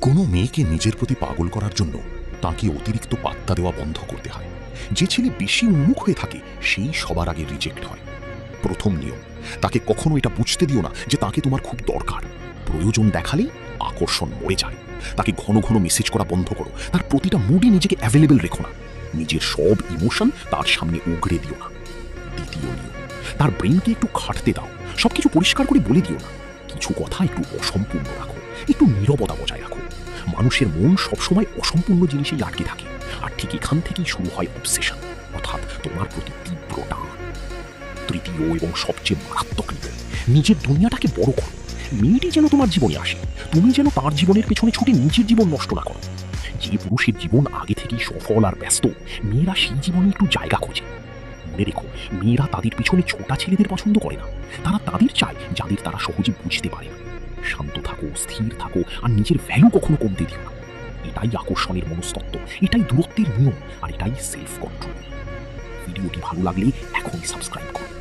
কোনো মেয়েকে নিজের প্রতি পাগল করার জন্য তাকে অতিরিক্ত পাত্তা দেওয়া বন্ধ করতে হয়। যে ছেলে বেশি উন্মুখ হয়ে থাকে সেই সবার আগে রিজেক্ট হয়। প্রথম নিয়ম, তাকে কখনো এটা বুঝতে দিও না যে তাকে তোমার খুব দরকার। প্রয়োজন দেখালেই আকর্ষণ মরে যায়। তাকে ঘন ঘন মেসেজ করা বন্ধ করো। তার প্রতিটা মুডে নিজেকে অ্যাভেলেবেল রেখো না। নিজের সব ইমোশন তার সামনে উগড়ে দিও না। দ্বিতীয় নিয়ম, তার ব্রেনকে একটু খাটতে দাও। সবকিছু পরিষ্কার করে বলে দিও না। কিছু কথা একটু অসম্পূর্ণ রাখো, একটু নীরবতা বজায় রাখো। মানুষের মন সবসময় অসম্পূর্ণ জিনিসেই আটকে থাকে, আর ঠিক এখান থেকেই শুরু হয় অবসেশন, অর্থাৎ তোমার প্রতি তীব্র টান। তৃতীয় এবং সবচেয়ে মারাত্মক নিয়ম, নিজের দুনিয়াটাকে বড় করো। মেয়েটি যেন তোমার জীবনে আসে, তুমি যেন তার জীবনের পেছনে ছুটে নিজের জীবন নষ্ট না করো। যে পুরুষের জীবন আগে থেকেই সফল আর ব্যস্ত, মেয়েরা সেই জীবনে একটু জায়গা খোঁজে। মনে রেখো, মেয়েরা তাদের পিছনে ছোটা ছেলেদের পছন্দ করে না, তারা তাদের চায় যাদের তারা সহজে বুঝতে পারে না। শান্ত থাকো, স্থির থাকো, আর নিজের ভ্যালু কখনো কমতে দিও না। এটাই আকর্ষণের মনস্তত্ত্ব, এটাই দূরত্বের নিয়ম, আর এটাই সেলফ কন্ট্রোল। ভিডিওটি ভালো লাগলে এখনই সাবস্ক্রাইব করো।